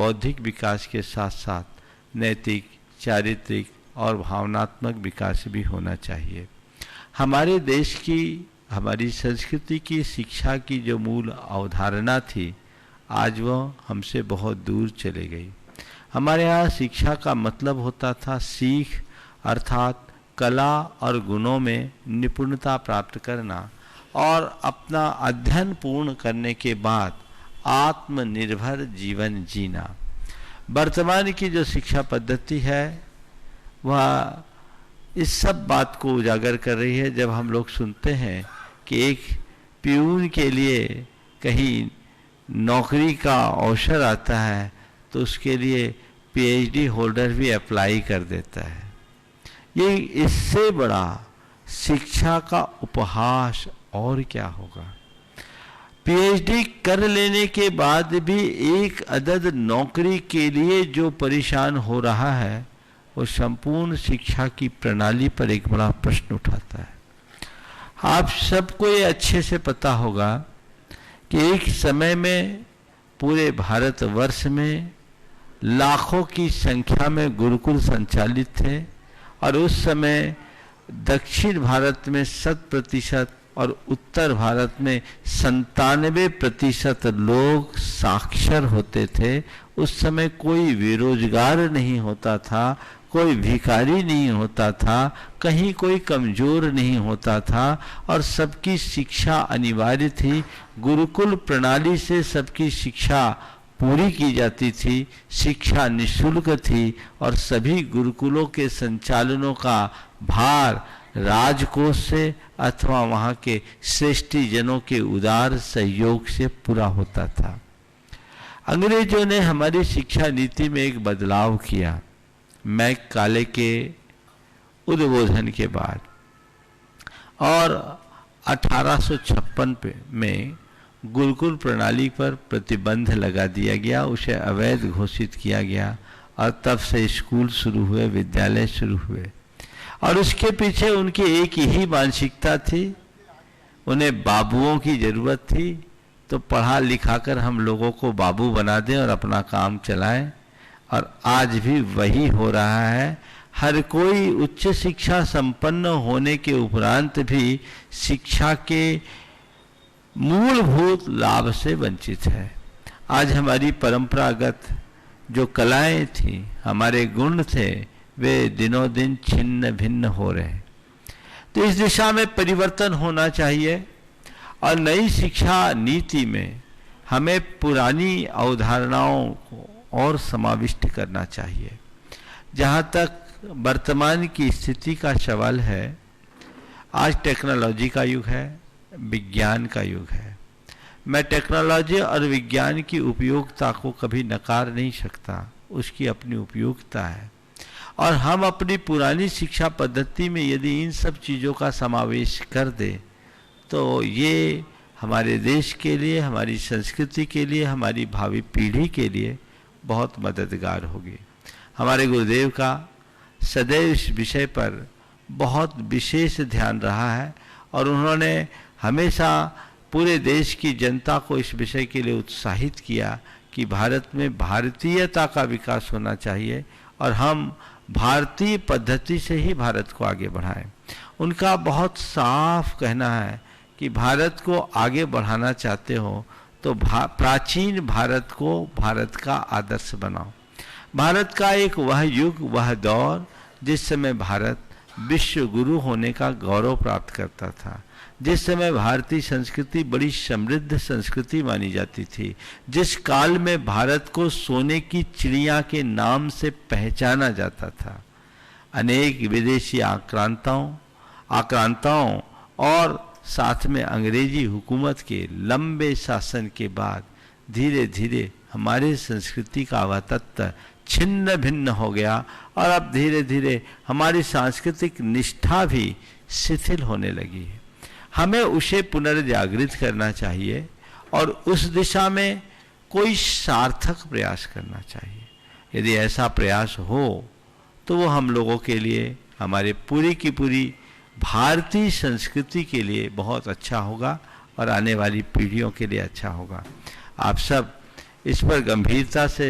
बौद्धिक विकास के साथ साथ नैतिक, चारित्रिक और भावनात्मक विकास भी होना चाहिए। हमारे देश की, हमारी संस्कृति की शिक्षा की जो मूल अवधारणा थी, आज वह हमसे बहुत दूर चली गई। हमारे यहाँ शिक्षा का मतलब होता था सीख, अर्थात कला और गुणों में निपुणता प्राप्त करना और अपना अध्ययन पूर्ण करने के बाद आत्मनिर्भर जीवन जीना। वर्तमान की जो शिक्षा पद्धति है वह इस सब बात को उजागर कर रही है। जब हम लोग सुनते हैं कि एक प्यून के लिए कहीं नौकरी का अवसर आता है तो उसके लिए पीएचडी होल्डर भी अप्लाई कर देता है। ये इससे बड़ा शिक्षा का उपहास और क्या होगा। पीएचडी कर लेने के बाद भी एक अदद नौकरी के लिए जो परेशान हो रहा है वो संपूर्ण शिक्षा की प्रणाली पर एक बड़ा प्रश्न उठाता है। आप सबको ये अच्छे से पता होगा कि एक समय में पूरे भारतवर्ष में लाखों की संख्या में गुरुकुल संचालित थे और उस समय दक्षिण भारत में 100% और उत्तर भारत में 97% लोग साक्षर होते थे। उस समय कोई बेरोजगार नहीं होता था, कोई भिखारी नहीं होता था, कहीं कोई कमजोर नहीं होता था और सबकी शिक्षा अनिवार्य थी। गुरुकुल प्रणाली से सबकी शिक्षा पूरी की जाती थी, शिक्षा निःशुल्क थी और सभी गुरुकुलों के संचालनों का भार राजकोष से अथवा वहाँ के श्रेष्ठी जनों के उदार सहयोग से पूरा होता था। अंग्रेजों ने हमारी शिक्षा नीति में एक बदलाव किया मैकाले के उद्बोधन के बाद और 1856 में गुरुकुल प्रणाली पर प्रतिबंध लगा दिया गया, उसे अवैध घोषित किया गया और तब से स्कूल शुरू हुए, विद्यालय शुरू हुए। और उसके पीछे उनकी एक ही मानसिकता थी, उन्हें बाबुओं की जरूरत थी, तो पढ़ा लिखा कर हम लोगों को बाबू बना दें और अपना काम चलाएं। और आज भी वही हो रहा है। हर कोई उच्च शिक्षा संपन्न होने के उपरांत भी शिक्षा के मूलभूत लाभ से वंचित है। आज हमारी परंपरागत जो कलाएं थी, हमारे गुण थे, वे दिनों दिन छिन्न भिन्न हो रहे हैं। तो इस दिशा में परिवर्तन होना चाहिए और नई शिक्षा नीति में हमें पुरानी अवधारणाओं को और समाविष्ट करना चाहिए। जहाँ तक वर्तमान की स्थिति का सवाल है, आज टेक्नोलॉजी का युग है, विज्ञान का युग है। मैं टेक्नोलॉजी और विज्ञान की उपयोगिता को कभी नकार नहीं सकता, उसकी अपनी उपयोगिता है। और हम अपनी पुरानी शिक्षा पद्धति में यदि इन सब चीज़ों का समावेश कर दें तो ये हमारे देश के लिए, हमारी संस्कृति के लिए, हमारी भावी पीढ़ी के लिए बहुत मददगार होगी। हमारे गुरुदेव का सदैव इस विषय पर बहुत विशेष ध्यान रहा है और उन्होंने हमेशा पूरे देश की जनता को इस विषय के लिए उत्साहित किया कि भारत में भारतीयता का विकास होना चाहिए और हम भारतीय पद्धति से ही भारत को आगे बढ़ाएं। उनका बहुत साफ कहना है कि भारत को आगे बढ़ाना चाहते हो तो प्राचीन भारत को भारत का आदर्श बनाओ। भारत का एक वह युग, वह दौर जिस समय भारत विश्व गुरु होने का गौरव प्राप्त करता था, जिस समय भारतीय संस्कृति बड़ी समृद्ध संस्कृति मानी जाती थी, जिस काल में भारत को सोने की चिड़िया के नाम से पहचाना जाता था। अनेक विदेशी आक्रांताओं और साथ में अंग्रेजी हुकूमत के लंबे शासन के बाद धीरे धीरे हमारे संस्कृति का वह तत्व छिन्न भिन्न हो गया और अब धीरे धीरे हमारी सांस्कृतिक निष्ठा भी शिथिल होने लगी है। हमें उसे पुनर्जागृत करना चाहिए और उस दिशा में कोई सार्थक प्रयास करना चाहिए। यदि ऐसा प्रयास हो तो वो हम लोगों के लिए, हमारे पूरी की पूरी भारतीय संस्कृति के लिए बहुत अच्छा होगा और आने वाली पीढ़ियों के लिए अच्छा होगा। आप सब इस पर गंभीरता से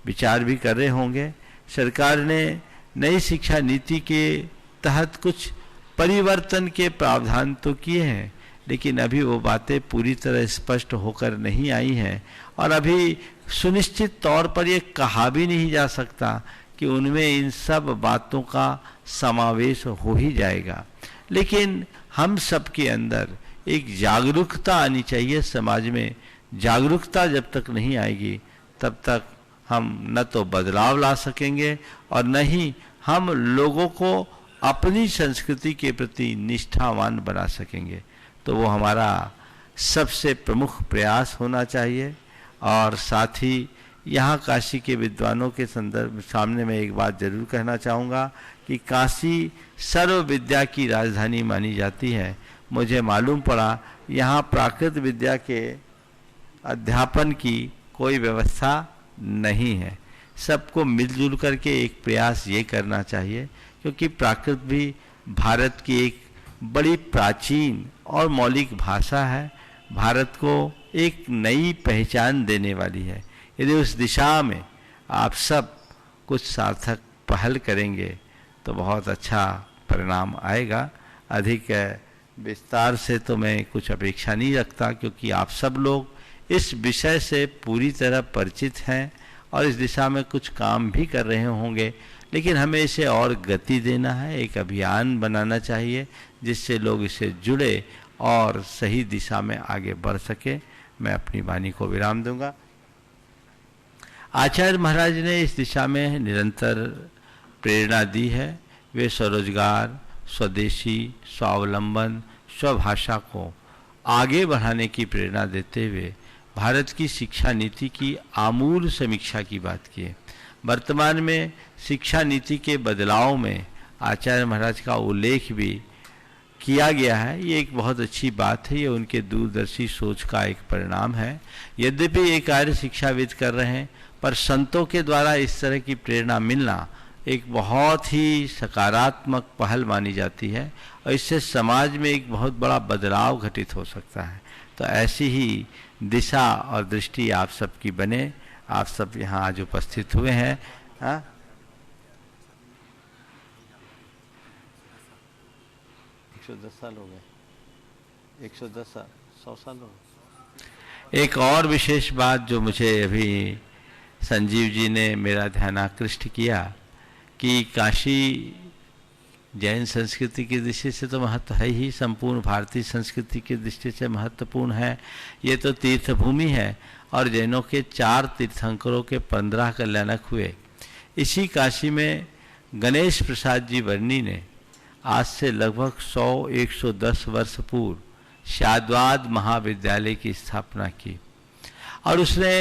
विचार भी कर रहे होंगे। सरकार ने नई शिक्षा नीति के तहत कुछ परिवर्तन के प्रावधान तो किए हैं, लेकिन अभी वो बातें पूरी तरह स्पष्ट होकर नहीं आई हैं और अभी सुनिश्चित तौर पर ये कहा भी नहीं जा सकता कि उनमें इन सब बातों का समावेश हो ही जाएगा। लेकिन हम सब के अंदर एक जागरूकता आनी चाहिए। समाज में जागरूकता जब तक नहीं आएगी तब तक हम न तो बदलाव ला सकेंगे और न ही हम लोगों को अपनी संस्कृति के प्रति निष्ठावान बना सकेंगे। तो वो हमारा सबसे प्रमुख प्रयास होना चाहिए। और साथ ही यहाँ काशी के विद्वानों के संदर्भ सामने मैं एक बात जरूर कहना चाहूँगा कि काशी सर्व विद्या की राजधानी मानी जाती है। मुझे मालूम पड़ा यहाँ प्राकृत विद्या के अध्यापन की कोई व्यवस्था नहीं है। सबको मिलजुल करके एक प्रयास ये करना चाहिए, क्योंकि प्राकृत भी भारत की एक बड़ी प्राचीन और मौलिक भाषा है, भारत को एक नई पहचान देने वाली है। यदि उस दिशा में आप सब कुछ सार्थक पहल करेंगे तो बहुत अच्छा परिणाम आएगा। अधिक विस्तार से तो मैं कुछ अपेक्षा नहीं रखता, क्योंकि आप सब लोग इस विषय से पूरी तरह परिचित हैं और इस दिशा में कुछ काम भी कर रहे होंगे। लेकिन हमें इसे और गति देना है, एक अभियान बनाना चाहिए जिससे लोग इसे जुड़े और सही दिशा में आगे बढ़ सके। मैं अपनी वाणी को विराम दूंगा। आचार्य महाराज ने इस दिशा में निरंतर प्रेरणा दी है। वे स्वरोजगार, स्वदेशी, स्वावलंबन, स्वभाषा को आगे बढ़ाने की प्रेरणा देते हुए भारत की शिक्षा नीति की आमूल समीक्षा की बात की है। वर्तमान में शिक्षा नीति के बदलाव में आचार्य महाराज का उल्लेख भी किया गया है। ये एक बहुत अच्छी बात है, ये उनके दूरदर्शी सोच का एक परिणाम है। यद्यपि ये कार्य शिक्षाविद कर रहे हैं, पर संतों के द्वारा इस तरह की प्रेरणा मिलना एक बहुत ही सकारात्मक पहल मानी जाती है और इससे समाज में एक बहुत बड़ा बदलाव घटित हो सकता है। तो ऐसी ही दिशा और दृष्टि आप सबकी बने। आप सब यहाँ आज उपस्थित हुए हैं। हाँ, 110 साल हो गए, 110 साल, 100 साल हो गए। एक और विशेष बात जो मुझे अभी संजीव जी ने मेरा ध्यान आकृष्ट किया कि काशी जैन संस्कृति की दृष्टि से तो महत्व है ही, संपूर्ण भारतीय संस्कृति की दृष्टि से महत्वपूर्ण है। ये तो तीर्थ भूमि है और जैनों के 4 तीर्थंकरों के 15 कल्याणक हुए। इसी काशी में गणेश प्रसाद जी वर्णी ने आज से लगभग 100-110 वर्ष पूर्व शाद्वाद महाविद्यालय की स्थापना की और उसने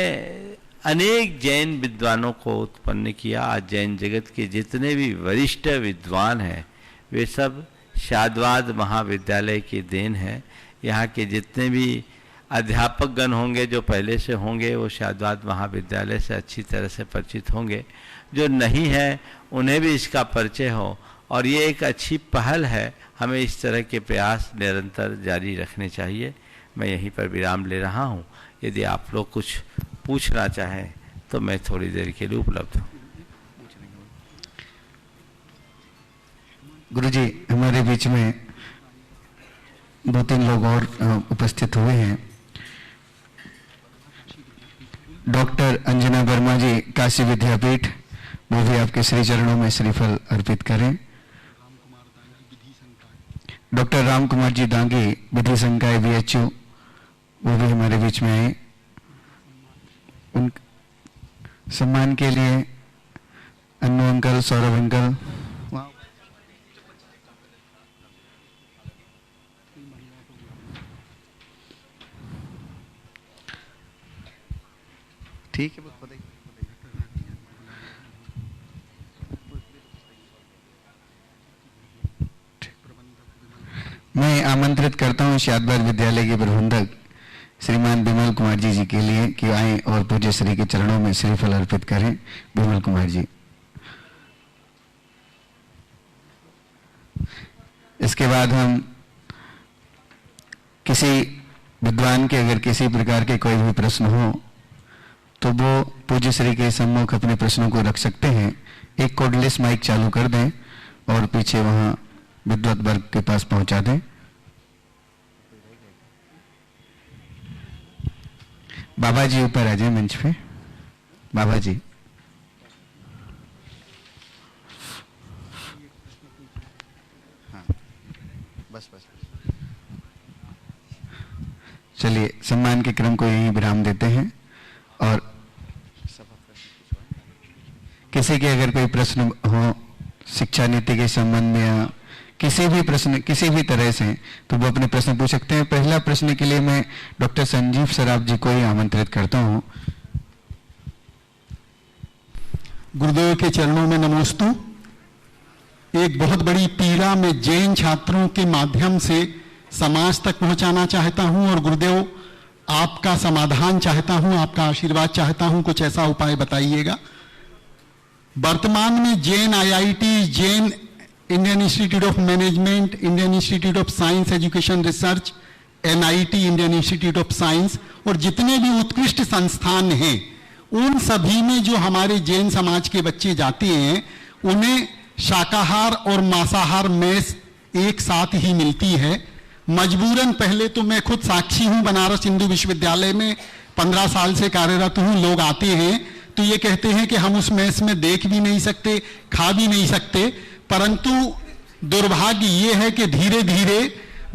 अनेक जैन विद्वानों को उत्पन्न किया। आज जैन जगत के जितने भी वरिष्ठ विद्वान हैं वे सब शाद्वाद महाविद्यालय की देन है। यहाँ के जितने भी अध्यापक गण होंगे जो पहले से होंगे वो शाद्वाद महाविद्यालय से अच्छी तरह से परिचित होंगे, जो नहीं है उन्हें भी इसका परिचय हो। और ये एक अच्छी पहल है, हमें इस तरह के प्रयास निरंतर जारी रखने चाहिए। मैं यहीं पर विराम ले रहा हूँ। यदि आप लोग कुछ पूछना चाहें तो मैं थोड़ी देर के लिए उपलब्ध हूँ। गुरुजी, हमारे बीच में 2-3 लोग और उपस्थित हुए हैं। डॉक्टर अंजना वर्मा जी, काशी विद्यापीठ, वो भी आपके श्री चरणों में श्रीफल अर्पित करें। डॉक्टर राम कुमार जी दांगी, विधि संकाय BHU, वो भी हमारे बीच में आए। उन सम्मान के लिए अन्नू अंकल, सौरभ अंकल, ठीक है। मैं आमंत्रित करता हूं शाद्वाद विद्यालय के प्रबंधक श्रीमान विमल कुमार जी के लिए कि आए और पूज्य श्री के चरणों में श्रीफल अर्पित करें। विमल कुमार जी। इसके बाद हम किसी विद्वान के अगर किसी प्रकार के कोई भी प्रश्न हो तो वो पूज्य श्री के सम्मुख अपने प्रश्नों को रख सकते हैं। एक कॉर्डलेस माइक चालू कर दें और पीछे वहां विद्वत वर्ग के पास पहुंचा दें। बाबा जी ऊपर आ जाए मंच पे। बाबा जी, हाँ, बस। चलिए, सम्मान के क्रम को यहीं विराम देते हैं और किसी के अगर कोई प्रश्न हो शिक्षा नीति के संबंध में या किसी भी प्रश्न किसी भी तरह से, तो वो अपने प्रश्न पूछ सकते हैं। पहला प्रश्न के लिए मैं डॉक्टर संजीव सराफ जी को ही आमंत्रित करता हूं। गुरुदेव के चरणों में नमोस्तु। एक बहुत बड़ी पीड़ा में जैन छात्रों के माध्यम से समाज तक पहुंचाना चाहता हूं और गुरुदेव आपका समाधान चाहता हूं, आपका आशीर्वाद चाहता हूं। कुछ ऐसा उपाय बताइएगा। वर्तमान में Jain IIT, Jain Indian institute of management, Indian institute of science education research, NIT, Indian institute of science और जितने भी उत्कृष्ट संस्थान हैं, उन सभी में जो हमारे जैन समाज के बच्चे जाते हैं उन्हें शाकाहार और मांसाहार मेस एक साथ ही मिलती है। मजबूरन, पहले तो मैं खुद साक्षी हूं, बनारस हिंदू विश्वविद्यालय में 15 साल से कार्यरत हूं। लोग आते हैं तो ये कहते हैं कि हम उस मेस में देख भी नहीं सकते, खा भी नहीं सकते, परंतु दुर्भाग्य ये है कि धीरे धीरे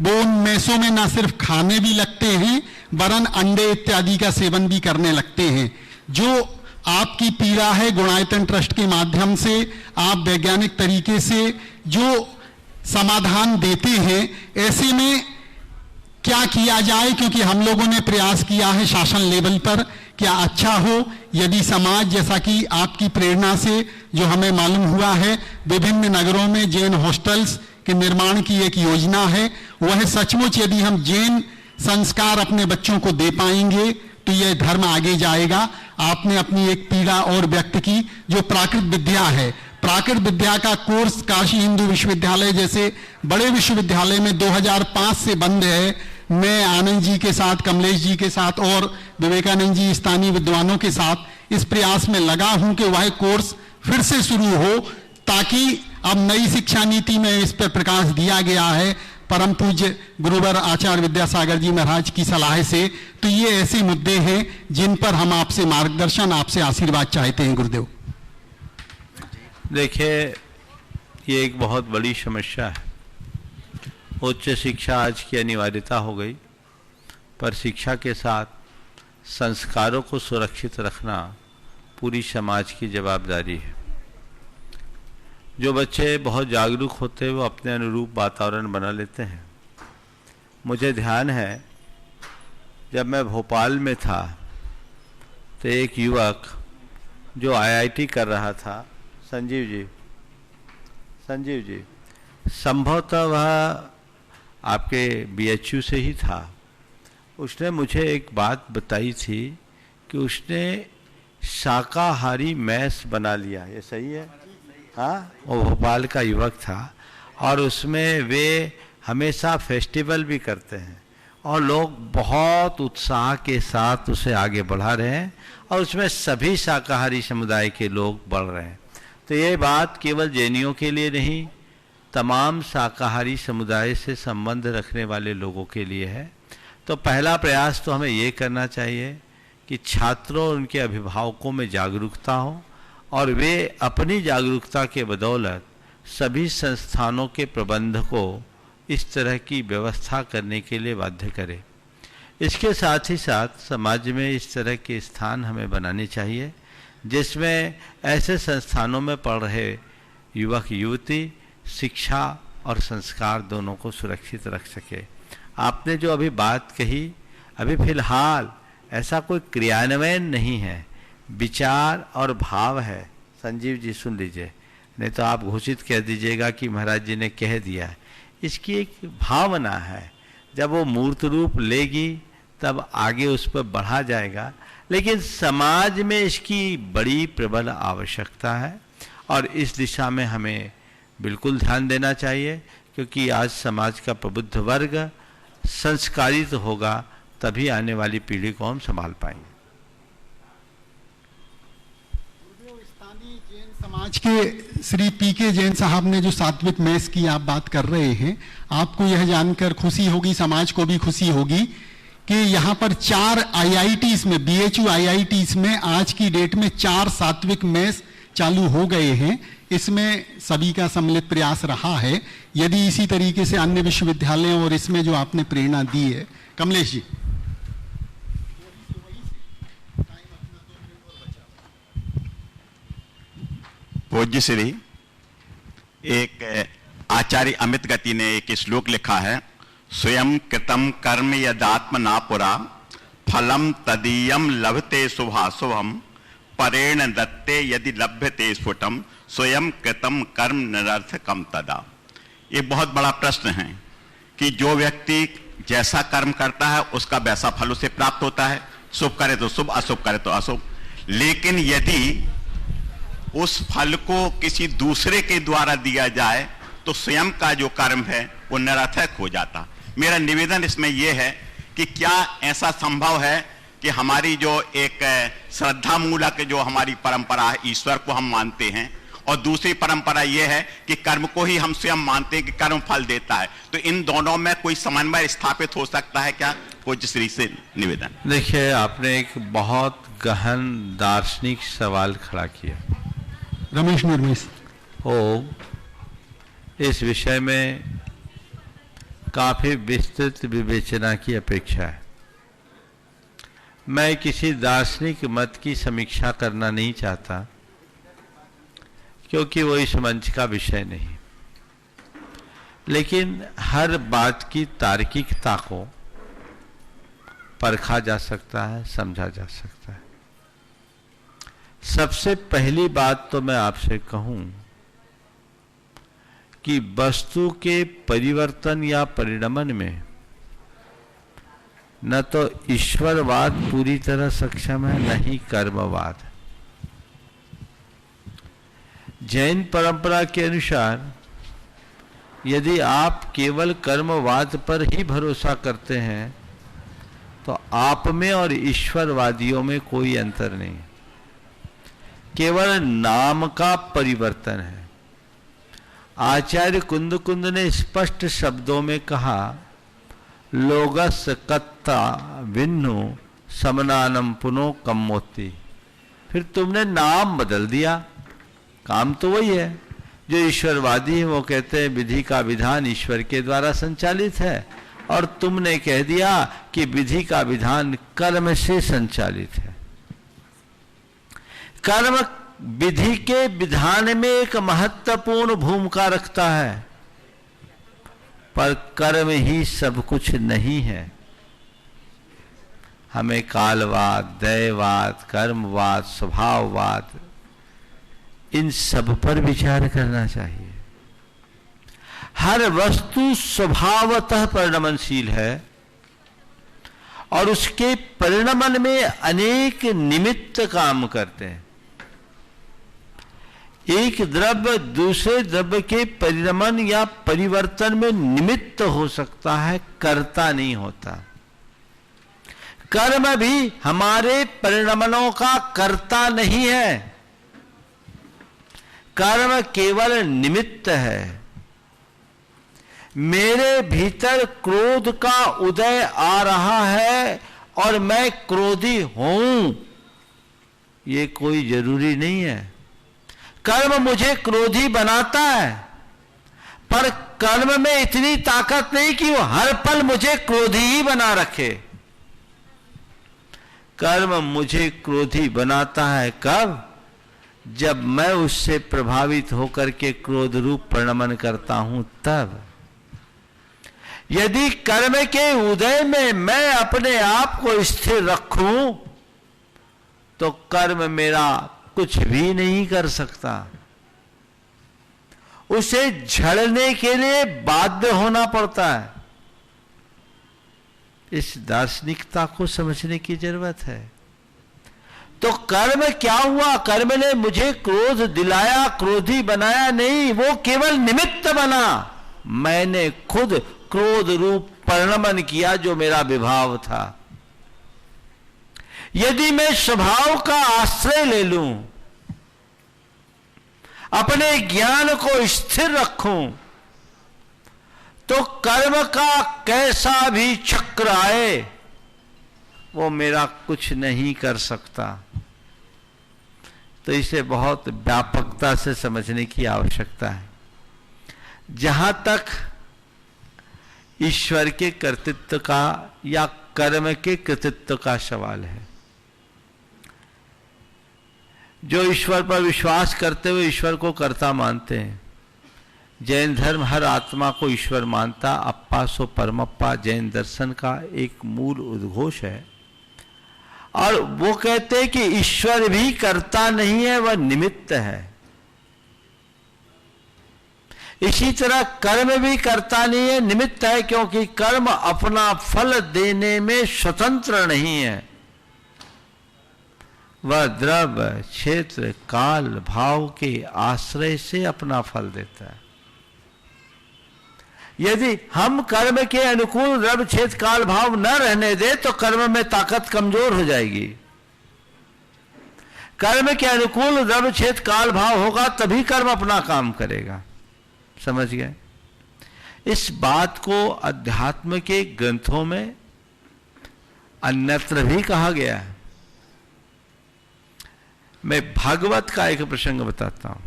वो उन मेसों में ना सिर्फ खाने भी लगते हैं वरन अंडे इत्यादि का सेवन भी करने लगते हैं। जो आपकी पीड़ा है, गुणायतन ट्रस्ट के माध्यम से आप वैज्ञानिक तरीके से जो समाधान देते हैं, ऐसे में क्या किया जाए? क्योंकि हम लोगों ने प्रयास किया है शासन लेवल पर, क्या अच्छा हो यदि समाज, जैसा कि आपकी प्रेरणा से जो हमें मालूम हुआ है, विभिन्न नगरों में जैन हॉस्टल्स के निर्माण की एक योजना है, वह सचमुच यदि हम जैन संस्कार अपने बच्चों को दे पाएंगे तो यह धर्म आगे जाएगा। आपने अपनी एक पीड़ा और व्यक्त की जो प्राकृत विद्या है। प्राकृत विद्या का कोर्स काशी हिंदू विश्वविद्यालय जैसे बड़े विश्वविद्यालय में 2005 से बंद है। मैं आनंद जी के साथ, कमलेश जी के साथ और विवेकानंद जी स्थानीय विद्वानों के साथ इस प्रयास में लगा हूं कि वह कोर्स फिर से शुरू हो, ताकि अब नई शिक्षा नीति में इस पर प्रकाश दिया गया है परम पूज्य गुरुवर आचार्य विद्यासागर जी महाराज की सलाह से। तो ये ऐसे मुद्दे हैं जिन पर हम आपसे मार्गदर्शन, आपसे आशीर्वाद चाहते हैं गुरुदेव। देखिए, ये एक बहुत बड़ी समस्या है। उच्च शिक्षा आज की अनिवार्यता हो गई, पर शिक्षा के साथ संस्कारों को सुरक्षित रखना पूरी समाज की जवाबदारी है। जो बच्चे बहुत जागरूक होते हैं वो अपने अनुरूप वातावरण बना लेते हैं। मुझे ध्यान है, जब मैं भोपाल में था तो एक युवक जो आईआईटी कर रहा था, संजीव जी, संभवतः वह आपके बीएचयू से ही था। उसने मुझे एक बात बताई थी कि उसने शाकाहारी मैस बना लिया। ये सही है? हाँ, वो भोपाल का युवक था और उसमें वे हमेशा फेस्टिवल भी करते हैं और लोग बहुत उत्साह के साथ उसे आगे बढ़ा रहे हैं और उसमें सभी शाकाहारी समुदाय के लोग बढ़ रहे हैं। तो ये बात केवल जैनियों के लिए नहीं, तमाम शाकाहारी समुदाय से संबंध रखने वाले लोगों के लिए है। तो पहला प्रयास तो हमें ये करना चाहिए कि छात्रों और उनके अभिभावकों में जागरूकता हो और वे अपनी जागरूकता के बदौलत सभी संस्थानों के प्रबंधकों को इस तरह की व्यवस्था करने के लिए बाध्य करें। इसके साथ ही साथ समाज में इस तरह के स्थान हमें बनाने चाहिए जिसमें ऐसे संस्थानों में पढ़ रहे युवक युवती शिक्षा और संस्कार दोनों को सुरक्षित रख सके। आपने जो अभी बात कही, अभी फिलहाल ऐसा कोई क्रियान्वयन नहीं है, विचार और भाव है। संजीव जी सुन लीजिए, नहीं तो आप घोषित कह दीजिएगा कि महाराज जी ने कह दिया है। इसकी एक भावना है, जब वो मूर्त रूप लेगी तब आगे उस पर बढ़ा जाएगा, लेकिन समाज में इसकी बड़ी प्रबल आवश्यकता है और इस दिशा में हमें बिल्कुल ध्यान देना चाहिए, क्योंकि आज समाज का प्रबुद्ध वर्ग संस्कारित होगा, तभी आने वाली पीढ़ी को हम संभाल पाएंगे। राजस्थानी जैन समाज के श्री पीके जैन साहब ने जो सात्विक मेस की आप बात कर रहे हैं, आपको यह जानकर खुशी होगी, समाज को भी खुशी होगी कि यहाँ पर 4 IITs में, BHU IITs में आज की डेट में 4 सात्विक मेस चालू हो गए हैं। इसमें सभी का सम्मिलित प्रयास रहा है। यदि इसी तरीके से अन्य विश्वविद्यालयों और इसमें जो आपने प्रेरणा दी है, कमलेश जी। पूज्य श्री, एक आचार्य अमित गति ने एक श्लोक लिखा है, स्वयं कृतम कर्म यदात्मना पुरा फलम तदीयम लभते शुभाशुभम परेण दत्ते यदि लभ्यते स्फुटम स्वयं कृतम कर्म निरर्थकम तदा। ये बहुत बड़ा प्रश्न है कि जो व्यक्ति जैसा कर्म करता है उसका वैसा फल उसे प्राप्त होता है, शुभ करे तो शुभ, अशुभ करे तो अशुभ। लेकिन यदि उस फल को किसी दूसरे के द्वारा दिया जाए तो स्वयं का जो कर्म है वो निरर्थक हो जाता। मेरा निवेदन इसमें यह है कि क्या ऐसा संभव है कि हमारी जो एक श्रद्धा मूलक जो हमारी परंपरा है, ईश्वर को हम मानते हैं, और दूसरी परंपरा यह है कि कर्म को ही हम स्वयं मानते हैं कि कर्म फल देता है, तो इन दोनों में कोई समन्वय स्थापित हो सकता है क्या? पूज्य श्री से निवेदन। देखिए, आपने एक बहुत गहन दार्शनिक सवाल खड़ा किया। रमेश निर्मेश इस विषय में काफी विस्तृत विवेचना की अपेक्षा है। मैं किसी दार्शनिक मत की समीक्षा करना नहीं चाहता, क्योंकि वो इस मंच का विषय नहीं। लेकिन हर बात की तार्किकता को परखा जा सकता है, समझा जा सकता है। सबसे पहली बात तो मैं आपसे कहूं कि वस्तु के परिवर्तन या परिणमन में न तो ईश्वरवाद पूरी तरह सक्षम है, न ही कर्मवाद। जैन परंपरा के अनुसार यदि आप केवल कर्मवाद पर ही भरोसा करते हैं तो आप में और ईश्वरवादियों में कोई अंतर नहीं, केवल नाम का परिवर्तन है। आचार्य कुंद ने स्पष्ट शब्दों में कहा, लोगस कत्ता विन्नु समनानम पुनो कम्मोति। फिर तुमने नाम बदल दिया, काम तो वही है। जो ईश्वरवादी है वो कहते हैं विधि का विधान ईश्वर के द्वारा संचालित है, और तुमने कह दिया कि विधि का विधान कर्म से संचालित है। कर्म विधि के विधान में एक महत्वपूर्ण भूमिका रखता है, पर कर्म ही सब कुछ नहीं है। हमें कालवाद, दैववाद, कर्मवाद, स्वभाववाद, इन सब पर विचार करना चाहिए। हर वस्तु स्वभावतः परिणमनशील है और उसके परिणमन में अनेक निमित्त काम करते हैं। एक द्रव्य दूसरे द्रव्य के परिणमन या परिवर्तन में निमित्त हो सकता है, कर्ता नहीं होता। कर्म भी हमारे परिणमनों का कर्ता नहीं है, कर्म केवल निमित्त है। मेरे भीतर क्रोध का उदय आ रहा है और मैं क्रोधी हूं, ये कोई जरूरी नहीं है। कर्म मुझे क्रोधी बनाता है, पर कर्म में इतनी ताकत नहीं कि वो हर पल मुझे क्रोधी ही बना रखे। कर्म मुझे क्रोधी बनाता है कब? जब मैं उससे प्रभावित होकर के क्रोध रूप परिणमन करता हूं तब। यदि कर्म के उदय में मैं अपने आप को स्थिर रखूं तो कर्म मेरा कुछ भी नहीं कर सकता। उसे झड़ने के लिए बाध्य होना पड़ता है। इस दार्शनिकता को समझने की जरूरत है। तो कर्म क्या हुआ? कर्म ने मुझे क्रोध दिलाया, क्रोधी बनाया नहीं, वो केवल निमित्त बना। मैंने खुद क्रोध रूप परिणमन किया जो मेरा विभाव था। यदि मैं स्वभाव का आश्रय ले लूं अपने ज्ञान को स्थिर रखूं, तो कर्म का कैसा भी चक्र आए वो मेरा कुछ नहीं कर सकता। तो इसे बहुत व्यापकता से समझने की आवश्यकता है। जहां तक ईश्वर के कर्तृत्व का या कर्म के कृतित्व का सवाल है, जो ईश्वर पर विश्वास करते हुए ईश्वर को कर्ता मानते हैं, जैन धर्म हर आत्मा को ईश्वर मानता, अप्पा सो परमप्पा जैन दर्शन का एक मूल उद्घोष है। और वो कहते हैं कि ईश्वर भी कर्ता नहीं है, वह निमित्त है। इसी तरह कर्म भी कर्ता नहीं है, निमित्त है, क्योंकि कर्म अपना फल देने में स्वतंत्र नहीं है। वह द्रव्य, क्षेत्र, काल, भाव के आश्रय से अपना फल देता है। यदि हम कर्म के अनुकूल द्रव्य, क्षेत्र, काल, भाव न रहने दे तो कर्म में ताकत कमजोर हो जाएगी। कर्म के अनुकूल द्रव्य, क्षेत्र, काल, भाव होगा तभी कर्म अपना काम करेगा। समझ गए? इस बात को अध्यात्म के ग्रंथों में अन्यत्र भी कहा गया है। मैं भागवत का एक प्रसंग बताता हूं।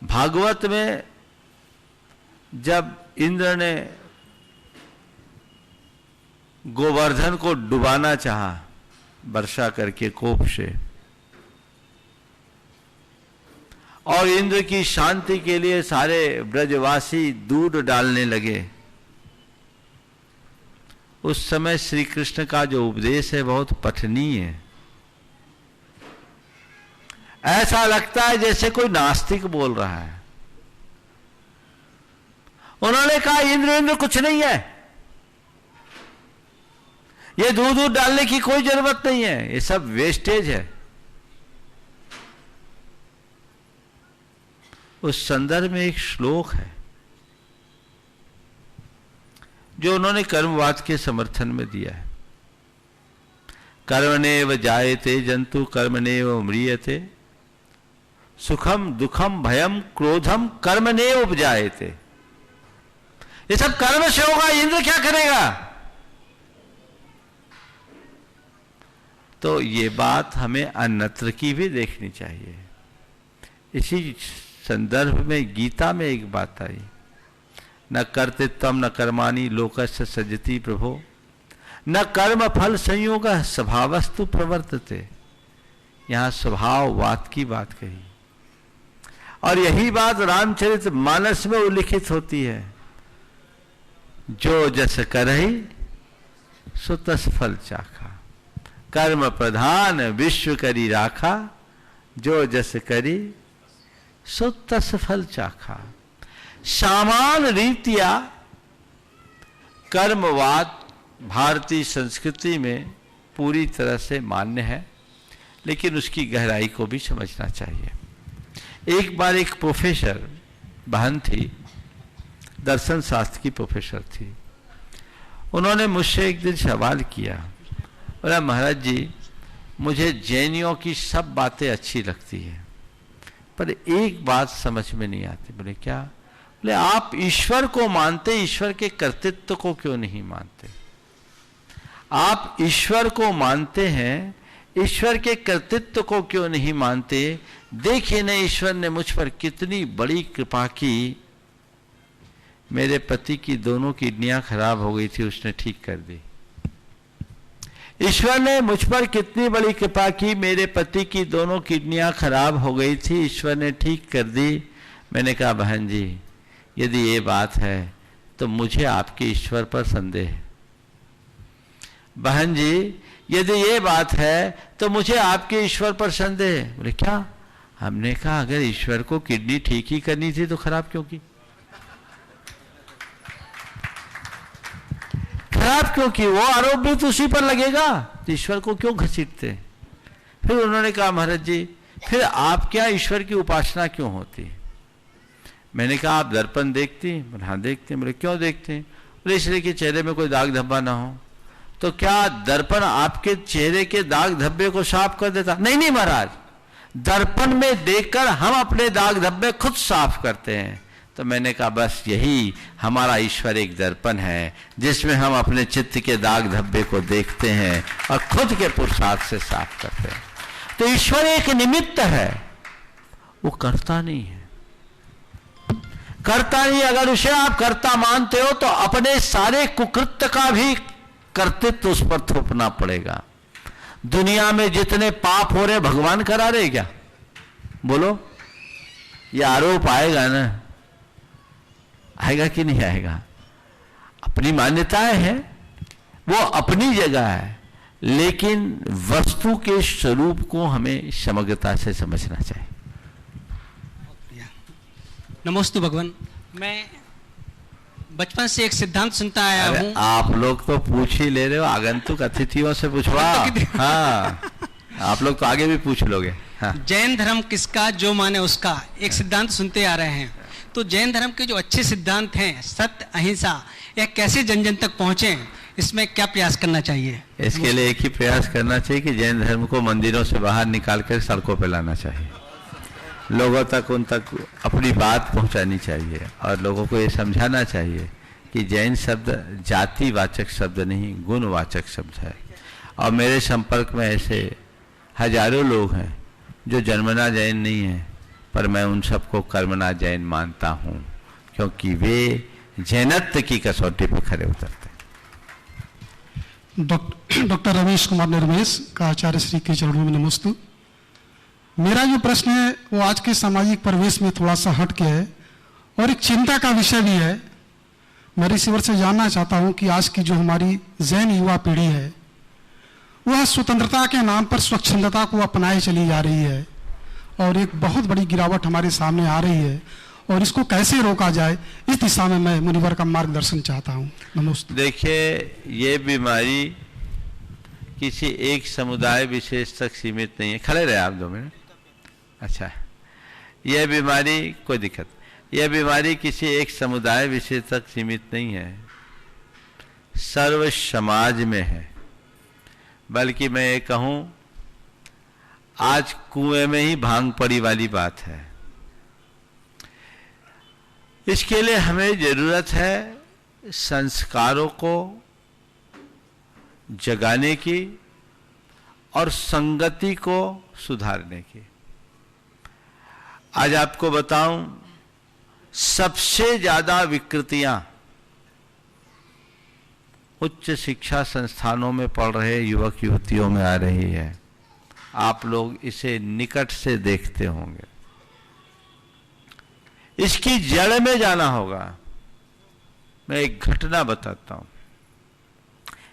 भागवत में जब इंद्र ने गोवर्धन को डुबाना चाहा वर्षा करके कोप से, और इंद्र की शांति के लिए सारे ब्रजवासी दूध डालने लगे, उस समय श्री कृष्ण का जो उपदेश है बहुत पठनीय है। ऐसा लगता है जैसे कोई नास्तिक बोल रहा है। उन्होंने कहा इंद्र कुछ नहीं है, ये दूध डालने की कोई जरूरत नहीं है, ये सब वेस्टेज है। उस संदर्भ में एक श्लोक है जो उन्होंने कर्मवाद के समर्थन में दिया है। कर्मणेव जायते जंतु कर्मणेव म्रियते, सुखम दुखम भयम क्रोधम कर्मणेव उपजायते। ये सब कर्म से होगा, इंद्र क्या करेगा? तो ये बात हमें अन्यत्र की भी देखनी चाहिए। इसी संदर्भ में गीता में एक बात आई, न कर्तृत्वम न कर्माणि लोकस्य सजति प्रभो, न कर्म फल संयोग स्वभावस्तु प्रवर्तते। यहां स्वभाववाद की बात कही, और यही बात रामचरित मानस में उल्लिखित होती है। जो जस करहि सो तस फल चाखा, कर्म प्रधान विश्व करी राखा, जो जस करी सो तस फल चाखा। सामान्य रीतिया कर्मवाद भारतीय संस्कृति में पूरी तरह से मान्य है, लेकिन उसकी गहराई को भी समझना चाहिए। एक बार एक प्रोफेसर बहन थी, दर्शन शास्त्र की प्रोफेसर थी। उन्होंने मुझसे एक दिन सवाल किया, बोला महाराज जी मुझे जैनियों की सब बातें अच्छी लगती है, पर एक बात समझ में नहीं आती। बोले क्या? बोले आप ईश्वर को मानते, ईश्वर के कर्तृत्व को क्यों नहीं मानते? आप ईश्वर को मानते हैं, ईश्वर के कर्तृत्व को क्यों नहीं मानते? देखिए ना, ईश्वर ने मुझ पर कितनी बड़ी कृपा की। मेरे पति की दोनों किडनियां खराब हो गई थी, उसने ठीक कर दी। ईश्वर ने मुझ पर कितनी बड़ी कृपा की, मेरे पति की दोनों किडनियां खराब हो गई थी, ईश्वर ने ठीक कर दी। मैंने कहा बहन जी यदि ये बात है तो मुझे आपके ईश्वर पर संदेह है। बहन जी यदि ये बात है तो मुझे आपके ईश्वर पर संदेह है। बोले क्या? हमने कहा अगर ईश्वर को किडनी ठीक ही करनी थी तो खराब क्यों की? खराब क्यों की? वो आरोप भी तो उसी पर लगेगा, तो ईश्वर को क्यों घसीटते? फिर उन्होंने कहा महाराज जी फिर आप क्या ईश्वर की उपासना क्यों होती? मैंने कहा आप दर्पण देखती? बोले हाँ देखते हैं। बोले क्यों देखते हैं? बोले इसलिए कि चेहरे में कोई दाग धब्बा ना हो। तो क्या दर्पण आपके चेहरे के दाग धब्बे को साफ कर देता? नहीं नहीं महाराज, दर्पण में देखकर हम अपने दाग धब्बे खुद साफ करते हैं। तो मैंने कहा बस यही हमारा ईश्वर एक दर्पण है जिसमें हम अपने चित्त के दाग धब्बे को देखते हैं और खुद के पुरुषार्थ से साफ करते हैं। तो ईश्वर एक निमित्त है, वो करता नहीं है, करता नहीं। अगर उसे आप कर्ता मानते हो तो अपने सारे कुकृत्य का भी कर्तृत्व उस पर थोपना पड़ेगा। दुनिया में जितने पाप हो रहे भगवान करा रहे क्या? बोलो, ये आरोप आएगा ना, आएगा कि नहीं आएगा? अपनी मान्यताएं हैं, वो अपनी जगह है, लेकिन वस्तु के स्वरूप को हमें समग्रता से समझना चाहिए। नमोस्तु भगवान। मैं बचपन से एक सिद्धांत सुनता आया हूँ। आप लोग तो पूछ ही ले रहे हो, आगंतुक अतिथियों से पूछवा। हाँ, आप लोग तो आगे भी पूछ लोगे। हाँ। जैन धर्म किसका जो माने उसका, एक सिद्धांत सुनते आ रहे हैं। तो जैन धर्म के जो अच्छे सिद्धांत हैं, सत्य, अहिंसा, यह कैसे जन जन तक पहुंचे, इसमें क्या प्रयास करना चाहिए? इसके लिए एक ही प्रयास करना चाहिए कि जैन धर्म को मंदिरों से बाहर निकालकर सड़कों पर लाना चाहिए, लोगों तक, उन तक अपनी बात पहुंचानी चाहिए और लोगों को ये समझाना चाहिए कि जैन शब्द जातिवाचक शब्द नहीं, गुणवाचक शब्द है। और मेरे संपर्क में ऐसे हजारों लोग हैं जो जन्मना जैन नहीं है, पर मैं उन सबको कर्मना जैन मानता हूं, क्योंकि वे जैनत्व की कसौटी पर खरे उतरते हैं। डॉक्टर रमेश कुमार निर्मेश का आचार्य श्री के चरणों में नमस्तु। मेरा जो प्रश्न है वो आज के सामाजिक परिवेश में थोड़ा सा हट के है और एक चिंता का विषय भी है। मैं रिसीवर से जानना चाहता हूं कि आज की जो हमारी जैन युवा पीढ़ी है वह स्वतंत्रता के नाम पर स्वच्छंदता को अपनाए चली जा रही है और एक बहुत बड़ी गिरावट हमारे सामने आ रही है, और इसको कैसे रोका जाए, इस दिशा में मैं मुनिवर का मार्गदर्शन चाहता हूं। नमस्ते। देखिए, ये बीमारी किसी एक समुदाय विशेष तक सीमित नहीं है। खड़े रहे आप 2 मिनट। अच्छा, यह बीमारी, कोई दिक्कत, यह बीमारी किसी एक समुदाय विशेष तक सीमित नहीं है, सर्व समाज में है। बल्कि मैं ये कहूं, आज कुएं में ही भांग पड़ी वाली बात है। इसके लिए हमें जरूरत है संस्कारों को जगाने की और संगति को सुधारने की। आज आपको बताऊं, सबसे ज्यादा विकृतियां उच्च शिक्षा संस्थानों में पढ़ रहे युवक युवतियों में आ रही है। आप लोग इसे निकट से देखते होंगे। इसकी जड़ में जाना होगा। मैं एक घटना बताता हूं।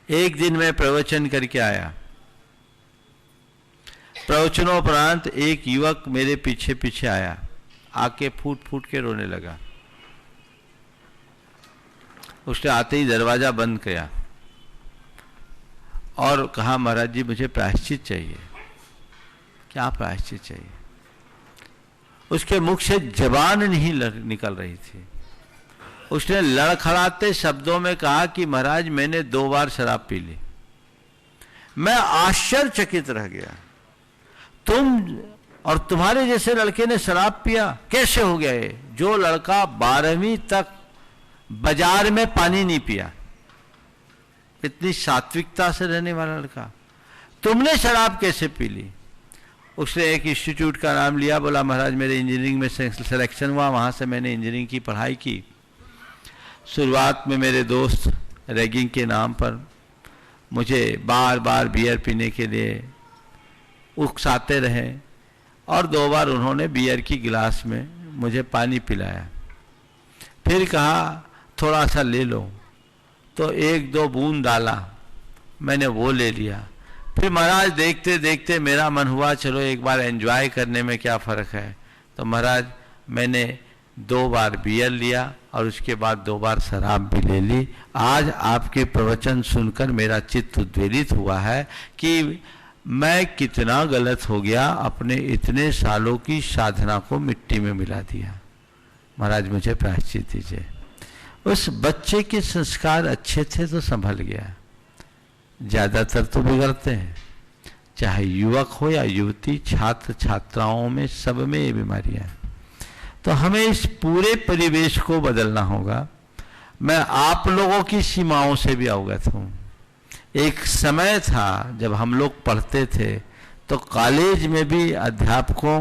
एक दिन मैं प्रवचन करके आया। प्रवचनोपरांत एक युवक मेरे पीछे पीछे आया, आके फूट फूट के रोने लगा। उसने आते ही दरवाजा बंद किया और कहा, महाराज जी मुझे प्रायश्चित चाहिए। क्या प्रायश्चित चाहिए? उसके मुख से जबान नहीं निकल रही थी। उसने लड़खड़ाते शब्दों में कहा कि महाराज मैंने 2 बार शराब पी ली। मैं आश्चर्यचकित रह गया। तुम और तुम्हारे जैसे लड़के ने शराब पिया? कैसे हो गया ये? जो लड़का 12वीं तक बाजार में पानी नहीं पिया, इतनी सात्विकता से रहने वाला लड़का, तुमने शराब कैसे पी ली? उसने एक इंस्टीट्यूट का नाम लिया, बोला महाराज मेरे इंजीनियरिंग में सिलेक्शन हुआ, वहाँ से मैंने इंजीनियरिंग की पढ़ाई की। शुरुआत में मेरे दोस्त रैगिंग के नाम पर मुझे बार बार बियर पीने के लिए उकसाते रहे और 2 बार उन्होंने बियर की गिलास में मुझे पानी पिलाया। फिर कहा थोड़ा सा ले लो, तो 1-2 बूंद डाला, मैंने वो ले लिया। फिर महाराज देखते देखते मेरा मन हुआ चलो एक बार एंजॉय करने में क्या फ़र्क है, तो महाराज मैंने 2 बार बियर लिया और उसके बाद 2 बार शराब भी ले ली। आज आपके प्रवचन सुनकर मेरा चित्त उद्वेलित हुआ है कि मैं कितना गलत हो गया, अपने इतने सालों की साधना को मिट्टी में मिला दिया। महाराज मुझे प्रायश्चित दीजिए। उस बच्चे के संस्कार अच्छे थे तो संभल गया, ज़्यादातर तो बिगड़ते हैं। चाहे युवक हो या युवती, छात्र छात्राओं में, सब में ये बीमारियां हैं। तो हमें इस पूरे परिवेश को बदलना होगा। मैं आप लोगों की सीमाओं से भी अवगत हूं। एक समय था जब हम लोग पढ़ते थे तो कॉलेज में भी अध्यापकों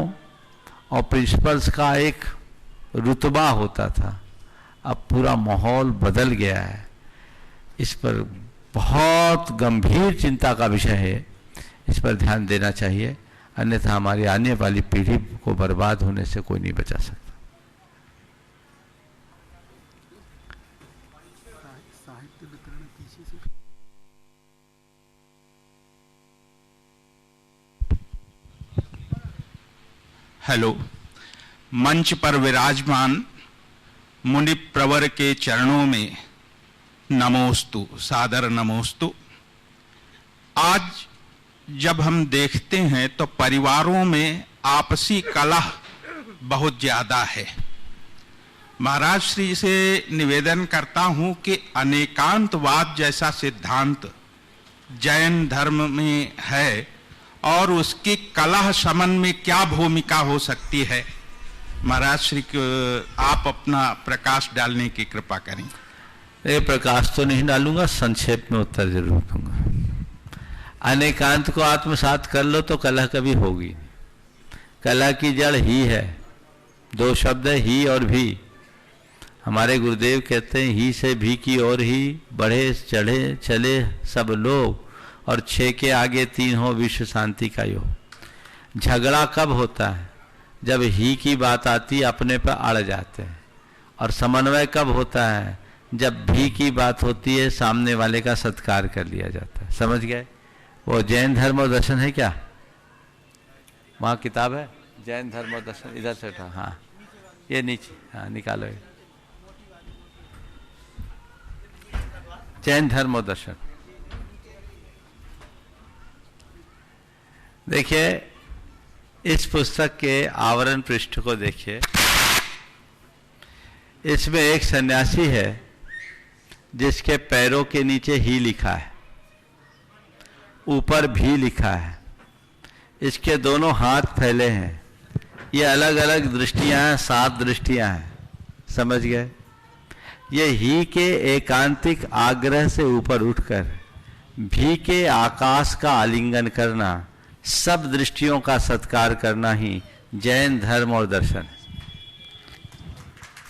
और प्रिंसिपल्स का एक रुतबा होता था। अब पूरा माहौल बदल गया है। इस पर बहुत गंभीर चिंता का विषय है, इस पर ध्यान देना चाहिए, अन्यथा हमारी आने वाली पीढ़ी को बर्बाद होने से कोई नहीं बचा सकता। हेलो, मंच पर विराजमान मुनि प्रवर के चरणों में नमोस्तु, सादर नमोस्तु। आज जब हम देखते हैं तो परिवारों में आपसी कलह बहुत ज्यादा है। महाराज श्री से निवेदन करता हूं कि अनेकांतवाद जैसा सिद्धांत जैन धर्म में है और उसकी कलह शमन में क्या भूमिका हो सकती है। महाराज श्री को आप अपना प्रकाश डालने की कृपा करें। ये प्रकाश तो नहीं डालूंगा, संक्षेप में उत्तर जरूर दूंगा। अनेकांत को आत्मसात कर लो तो कलह कभी होगी। कलह की जड़ ही है। दो शब्द है, ही और भी। हमारे गुरुदेव कहते हैं ही से भी की और ही बढ़े चढ़े चले सब लोग, और 6 के आगे 3 हो विश्व शांति का योग। झगड़ा कब होता है? जब ही की बात आती अपने पर अड़ जाते हैं। और समन्वय कब होता है? जब भी की बात होती है सामने वाले का सत्कार कर लिया जाता है। समझ गए? वो जैन धर्म और दर्शन है क्या? वहाँ किताब है जैन धर्म और दर्शन, इधर से उठा। हाँ ये नीचे, हाँ निकालो ये जैन धर्म और दर्शन। देखिए इस पुस्तक के आवरण पृष्ठ को देखिए। इसमें एक सन्यासी है जिसके पैरों के नीचे ही लिखा है, ऊपर भी लिखा है। इसके दोनों हाथ फैले हैं। ये अलग अलग दृष्टियां हैं, 7 दृष्टियां हैं। समझ गए? ये ही के एकांतिक आग्रह से ऊपर उठकर भी के आकाश का आलिंगन करना, सब दृष्टियों का सत्कार करना ही जैन धर्म और दर्शन है।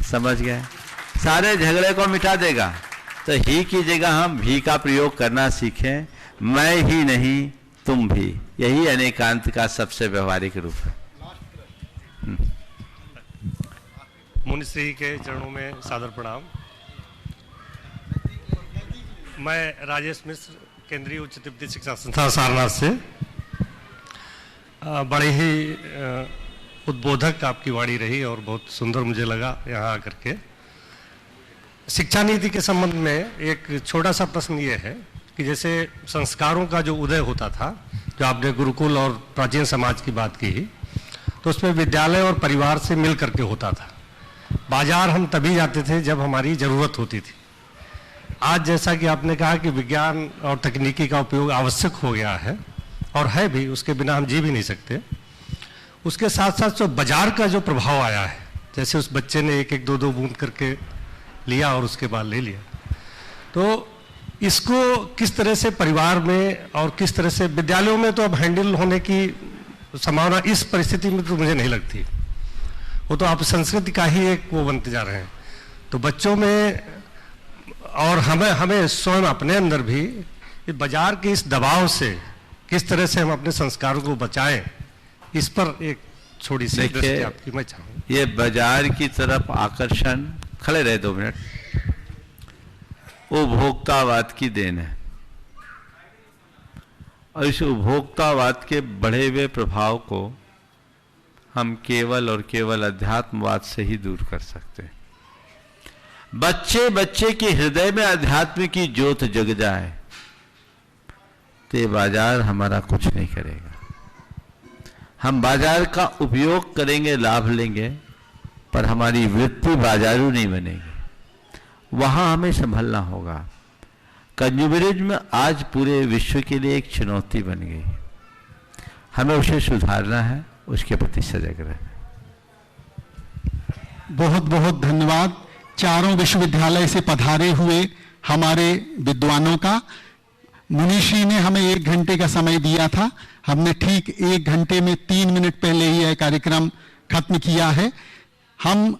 समझ गए? सारे झगड़े को मिटा देगा। तो ही की जगह हम भी का प्रयोग करना सीखें। मैं ही नहीं तुम भी, यही अनेकांत का सबसे व्यवहारिक रूप है। मुनिश्री के चरणों में सादर प्रणाम। मैं राजेश मिश्र, केंद्रीय उच्च तिब्बती शिक्षा संस्थान सारनाथ से। बड़े ही उद्बोधक आपकी वाणी रही और बहुत सुंदर मुझे लगा यहाँ आकर के। शिक्षा नीति के संबंध में एक छोटा सा प्रश्न ये है कि जैसे संस्कारों का जो उदय होता था, जो आपने गुरुकुल और प्राचीन समाज की बात की, तो उसमें विद्यालय और परिवार से मिल करके होता था। बाजार हम तभी जाते थे जब हमारी ज़रूरत होती थी। आज जैसा कि आपने कहा कि विज्ञान और तकनीकी का उपयोग आवश्यक हो गया है और है भी, उसके बिना हम जी भी नहीं सकते। उसके साथ साथ जो बाजार का जो प्रभाव आया है, जैसे उस बच्चे ने 1-1, 2-2 बूंद करके लिया और उसके बाद ले लिया, तो इसको किस तरह से परिवार में और किस तरह से विद्यालयों में तो अब हैंडल होने की संभावना इस परिस्थिति में तो मुझे नहीं लगती। वो तो आप संस्कृति का ही एक वो बनते जा रहे हैं। तो बच्चों में और हमें स्वयं अपने अंदर भी बाजार के इस दबाव से किस तरह से हम अपने संस्कारों को बचाएं, इस पर एक छोटी सी दृष्टि आपकी मैं चाहूँ। ये बाजार की तरफ आकर्षण, खड़े रहे 2 मिनट, उपभोक्तावाद की देन है। और इस उपभोक्तावाद के बढ़े हुए प्रभाव को हम केवल और केवल अध्यात्मवाद से ही दूर कर सकते हैं। बच्चे के हृदय में अध्यात्म की ज्योत जग जाए तो ये बाजार हमारा कुछ नहीं करेगा। हम बाजार का उपयोग करेंगे, लाभ लेंगे, पर हमारी वृत्ति बाजारू नहीं बनेगी। वहां हमें संभलना होगा। कंज्यूमरिज्म आज पूरे विश्व के लिए एक चुनौती बन गई। हमें उसे सुधारना है, उसके प्रति सजग रहना है। बहुत बहुत धन्यवाद चारों विश्वविद्यालय से पधारे हुए हमारे विद्वानों का। मुनीश्री ने हमें 1 घंटे का समय दिया था, हमने ठीक 1 घंटे में 3 मिनट पहले ही यह कार्यक्रम खत्म किया है। हम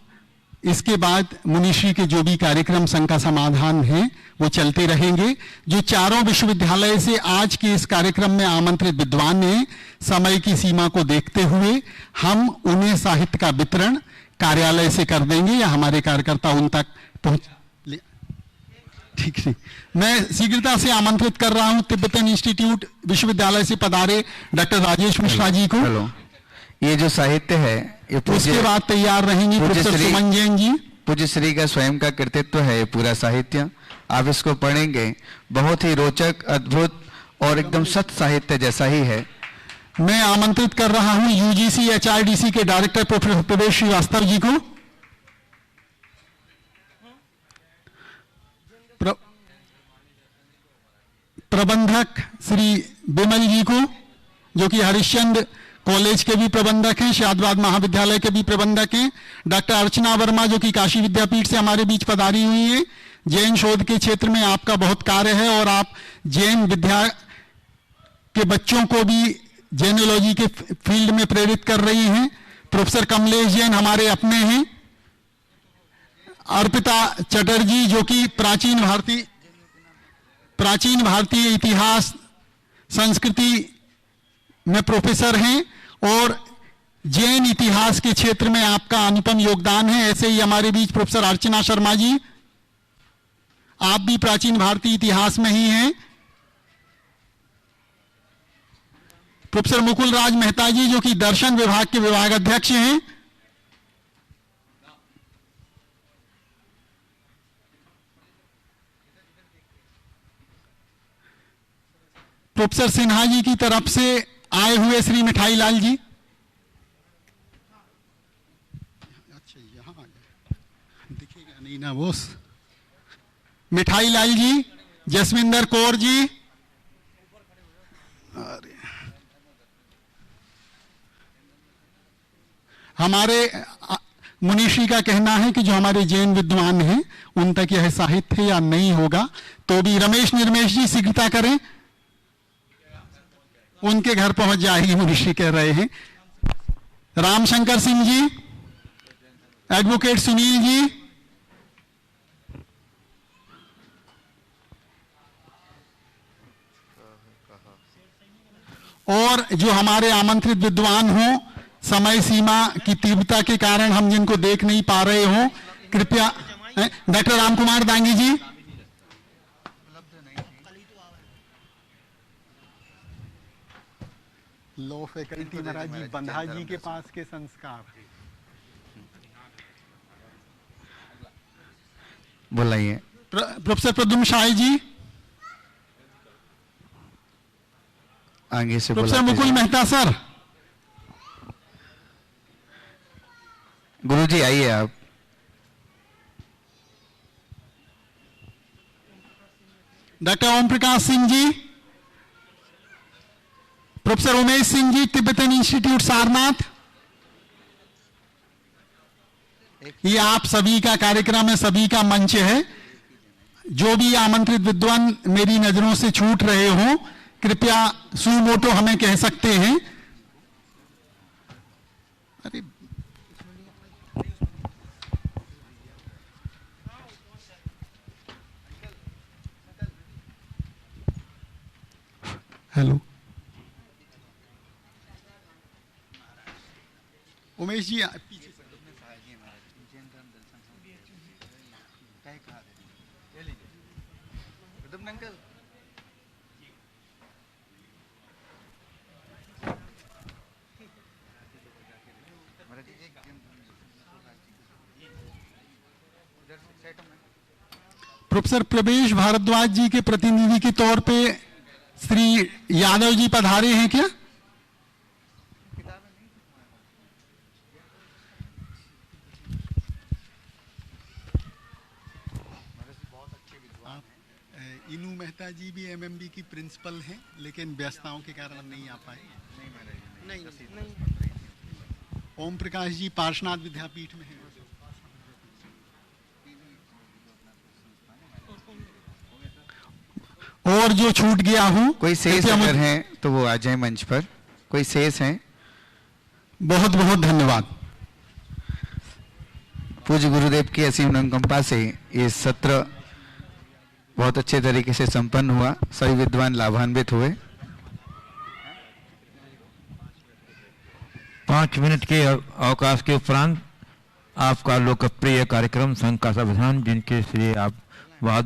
इसके बाद मुनीश्री के जो भी कार्यक्रम संघ का समाधान है वो चलते रहेंगे। जो चारों विश्वविद्यालय से आज के इस कार्यक्रम में आमंत्रित विद्वान हैं, समय की सीमा को देखते हुए हम उन्हें साहित्य का वितरण कार्यालय से कर देंगे या हमारे कार्यकर्ता उन तक पहुंच। ठीक है, मैं शीघ्रता से आमंत्रित कर रहा हूं तिब्बतन इंस्टीट्यूट विश्वविद्यालय से पधारे डॉक्टर राजेश मिश्रा जी को। हेलो, ये जो साहित्य है ये उसके बाद तैयार रहेंगे प्रोफेसर सुमन जैन जी। पूज्य श्री का स्वयं का कृतित्व है ये पूरा साहित्य। आप इसको पढ़ेंगे, बहुत ही रोचक, अद्भुत और एकदम सत्य साहित्य जैसा ही है। मैं आमंत्रित कर रहा हूं यूजीसी एचआरडीसी के डायरेक्टर प्रोफेसर प्रवेश श्रीवास्तव जी को, प्रबंधक श्री बिमल जी को, जो कि हरिश्चंद्र कॉलेज के भी प्रबंधक हैं, शादवाद महाविद्यालय के भी प्रबंधक हैं, डॉक्टर अर्चना वर्मा जो कि काशी विद्यापीठ से हमारे बीच पधारी हुई हैं। जैन शोध के क्षेत्र में आपका बहुत कार्य है और आप जैन विद्या के बच्चों को भी जैनोलॉजी के फील्ड में प्रेरित कर रही हैं। प्रोफेसर कमलेश जैन हमारे अपने हैं। अर्पिता चटर्जी जो कि प्राचीन भारतीय इतिहास संस्कृति में प्रोफेसर हैं और जैन इतिहास के क्षेत्र में आपका अनुपम योगदान है। ऐसे ही हमारे बीच प्रोफेसर अर्चना शर्मा जी, आप भी प्राचीन भारतीय इतिहास में ही हैं। प्रोफेसर मुकुल राज मेहता जी जो कि दर्शन विभाग के विभाग अध्यक्ष हैं। प्रोफेसर सिन्हा जी की तरफ से आए हुए श्री मिठाई लाल जी। अच्छा, यहां आ गए, दिखेगा नहीं ना बोस। मिठाई लाल जी, जसविंदर कौर जी, अरे हमारे मुनीश्री का कहना है कि जो हमारे जैन विद्वान हैं उन तक यह साहित्य या नहीं होगा तो भी रमेश निर्मेश जी शीघ्रता करें, उनके घर पहुंच जाएगी, मुनीश्री कह रहे हैं। रामशंकर सिंह जी, एडवोकेट सुनील जी, और जो हमारे आमंत्रित विद्वान हों, समय सीमा की तीव्रता के कारण हम जिनको देख नहीं पा रहे हो, कृपया डॉक्टर रामकुमार दांगी जी, लॉ फैकल्टी महाराज जी, बंधा जी के पास के संस्कार बुलाइए। प्रोफेसर प्रद्युम्न शाही जी, आगे से प्रोफेसर मुकुल मेहता सर, गुरुजी आइए आप। Doctor Om Prakash Singh ji, professor Umesh Singh ji, Tibetan institute Sarnath. ये आप सभी का कार्यक्रम है, सभी का मंच है। जो भी आमंत्रित विद्वान मेरी नजरों से छूट रहे हो, कृपया सुमोटो हमें कह सकते हैं। अरे हेलो उमेश जी, पीछे प्रोफेसर प्रवेश भारद्वाज जी के प्रतिनिधि के तौर पे श्री यादव जी पधारे हैं क्या? इनू मेहता जी भी एमएमबी की प्रिंसिपल हैं, लेकिन व्यस्तताओं के कारण नहीं आ पाए। ओम प्रकाश जी पार्श्वनाथ विद्यापीठ में हैं। और जो छूट गया हूं, कोई शेष अगर हैं तो वो आ जाए मंच पर। कोई शेष हैं? बहुत बहुत धन्यवाद। पूज्य गुरुदेव की असीम अनुकंपा से ये सत्र बहुत अच्छे तरीके से संपन्न हुआ, सभी विद्वान लाभान्वित हुए। 5 मिनट के अवकाश के उपरांत आपका लोकप्रिय कार्यक्रम संघ का संविधान, जिनके से आप बहुत